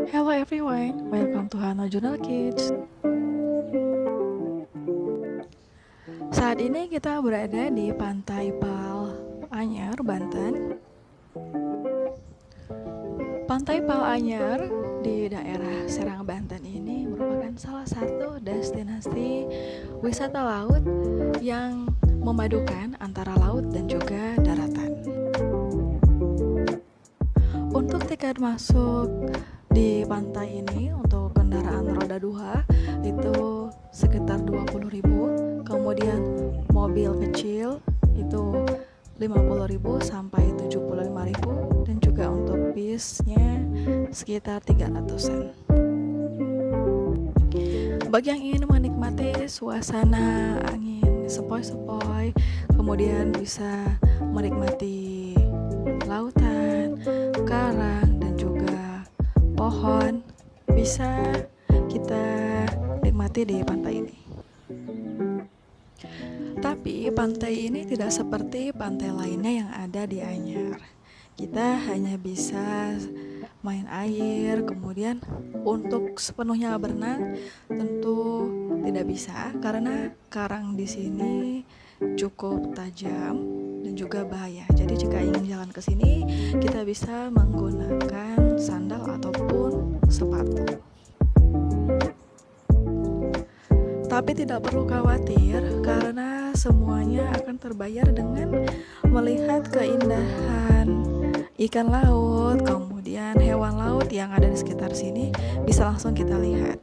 Hello everyone, welcome to Hana Journal Kids. Saat ini kita berada di Pantai Pal Anyar, Banten. Pantai Pal Anyar di daerah Serang, Banten ini merupakan salah satu destinasi wisata laut yang memadukan antara laut dan juga daratan. Untuk tiket masuk di pantai ini untuk kendaraan roda 2 itu sekitar 20.000, kemudian mobil kecil itu 50.000 sampai 75.000, dan juga untuk bisnya sekitar 300-an. Bagi yang ingin menikmati suasana angin sepoi-sepoi, kemudian bisa menikmati lautan, karang, dan juga pohon, bisa kita nikmati di pantai ini. Tapi pantai ini tidak seperti pantai lainnya yang ada di Anyar. Kita hanya bisa main air, kemudian untuk sepenuhnya berenang tentu tidak bisa karena karang di sini cukup tajam dan juga bahaya. Jadi jika ingin jalan ke sini, kita bisa menggunakan sandal ataupun sepatu. Tapi tidak perlu khawatir karena semuanya akan terbayar dengan melihat keindahan ikan laut, kemudian hewan laut yang ada di sekitar sini bisa langsung kita lihat.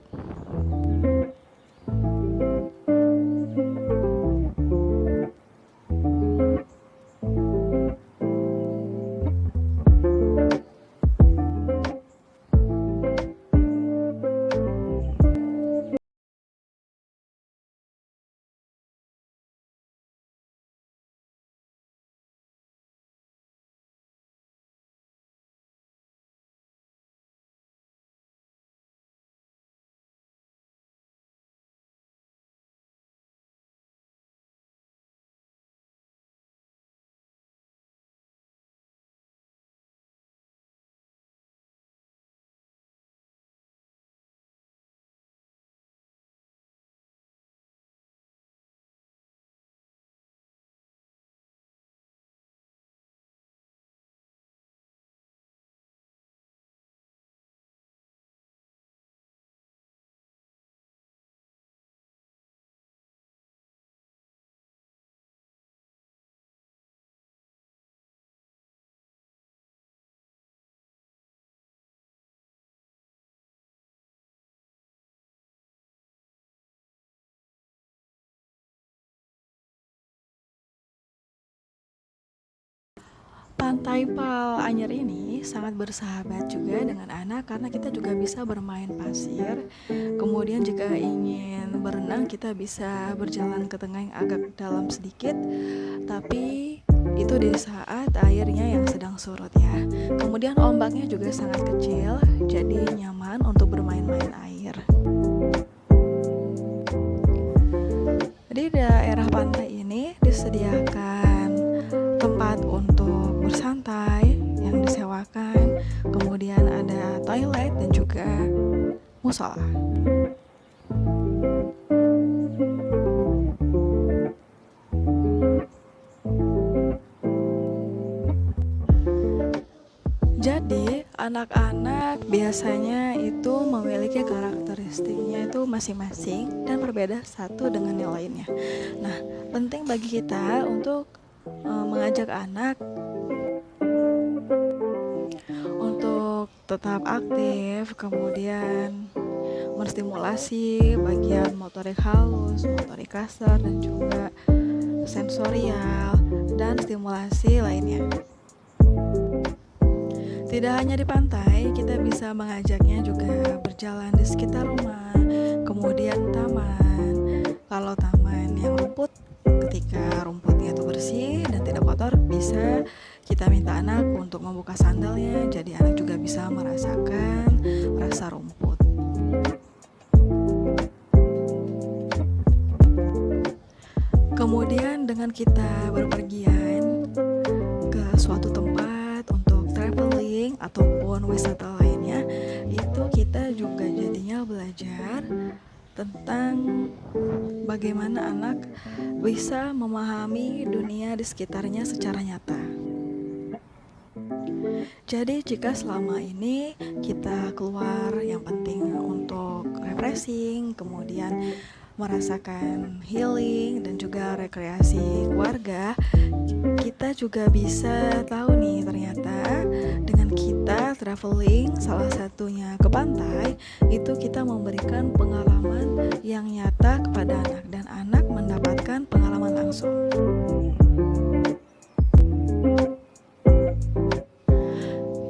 Pantai Pal Anyar ini sangat bersahabat juga dengan anak karena kita juga bisa bermain pasir. Kemudian jika ingin berenang kita bisa berjalan ke tengah yang agak dalam sedikit, tapi itu di saat airnya yang sedang surut ya. Kemudian ombaknya juga sangat kecil, jadi nyaman untuk bermain-main air. Di daerah pantai ini disediakan tempat untuk bersantai yang disewakan, kemudian ada toilet dan juga musola. Jadi anak-anak biasanya itu memiliki karakteristiknya itu masing-masing dan berbeda satu dengan yang lainnya. Nah, penting bagi kita untuk mengajak anak untuk tetap aktif, kemudian menstimulasi bagian motorik halus, motorik kasar, dan juga sensorial dan stimulasi lainnya. Tidak hanya di pantai, kita bisa mengajaknya juga berjalan di sekitar rumah, kemudian taman. Kalau taman yang rumput, ketika rumputnya itu bersih dan tidak kotor, bisa kita minta anak untuk membuka sandalnya, jadi anak juga bisa merasakan rasa rumput. Kemudian dengan kita berpergian ke suatu tempat untuk traveling ataupun wisata lainnya, itu kita belajar tentang bagaimana anak bisa memahami dunia di sekitarnya secara nyata. Jadi jika selama ini kita keluar yang penting untuk refreshing, kemudian merasakan healing dan juga rekreasi keluarga, kita juga bisa tahu nih ternyata dengan kita traveling salah satunya ke pantai, itu kita memberikan pengalaman yang nyata kepada anak dan anak mendapatkan pengalaman langsung.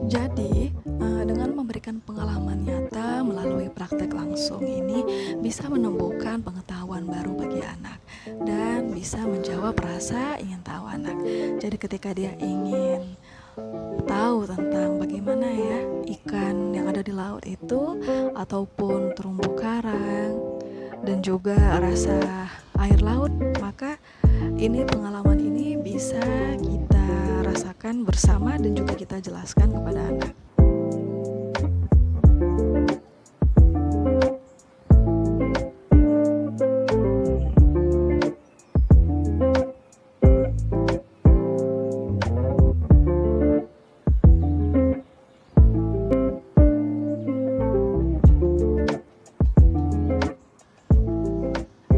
Jadi dengan memberikan pengalaman nyata melalui praktek langsung ini bisa menumbuhkan pengetahuan baru bagi anak dan bisa menjawab rasa ingin tahu anak. Jadi ketika dia ingin tahu tentang bagaimana ya ikan yang ada di laut itu ataupun terumbu karang dan juga rasa air laut, maka ini pengalaman ini bisa kita rasakan bersama dan juga kita jelaskan kepada anak.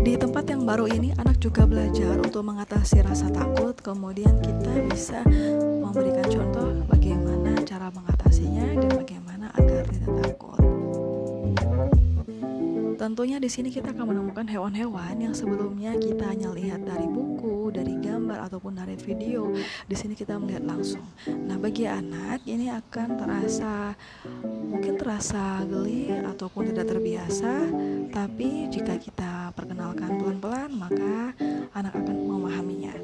Di tempat yang baru ini anak juga belajar untuk mengatasi rasa takut, kemudian kita bisa memberikan contoh bagaimana cara mengatasinya dan bagaimana agar tidak takut. Tentunya di sini kita akan menemukan hewan-hewan yang sebelumnya kita hanya lihat dari buku, dari gambar ataupun dari video. Di sini kita melihat langsung. Nah, bagi anak ini akan mungkin terasa geli ataupun tidak terbiasa, tapi jika kita perkenalkan pelan-pelan, maka anak akan memahaminya.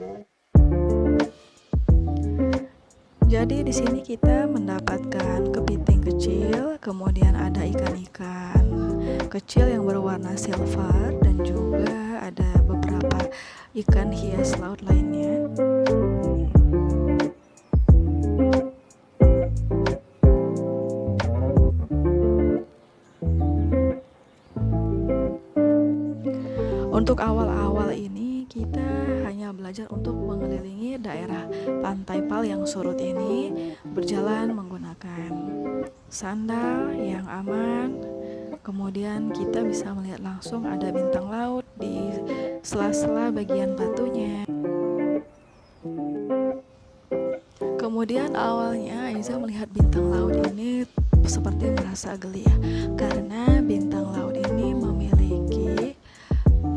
Jadi di sini kita mendapatkan kepiting kecil, kemudian ada ikan-ikan kecil yang berwarna silver dan juga ada beberapa ikan hias laut lainnya. Untuk awal-awal ini kita hanya belajar untuk mengelilingi daerah pantai Pal yang surut ini, berjalan menggunakan sandal yang aman. Kemudian kita bisa melihat langsung ada bintang laut di sela-sela bagian batunya. Kemudian awalnya Aiza melihat bintang laut ini seperti merasa geli ya, karena bintang laut ini memiliki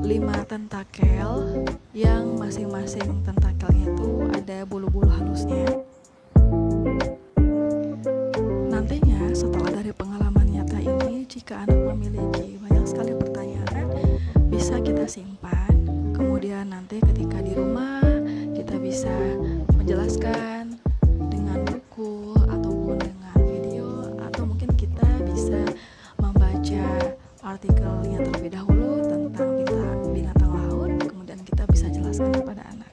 5 tentakel yang masing-masing tentakelnya itu ada bulu-bulu halusnya. Nantinya setelah dari pengalaman nyata ini, jika anak memiliki banyak sekali pertanyaan, bisa kita simpan. Kemudian nanti ketika di rumah kita bisa menjelaskan dengan buku ataupun dengan video, atau mungkin kita bisa membaca artikelnya terlebih dahulu tentang binatang laut, kemudian kita bisa jelaskan kepada anak.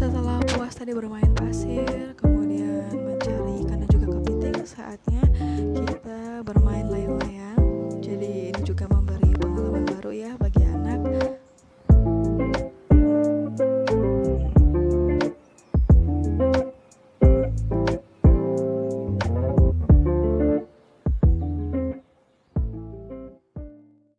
Setelah puas tadi bermain pasir, kemudian mencari ikan dan juga kepiting, saatnya kita bermain layang-layang. Jadi ini juga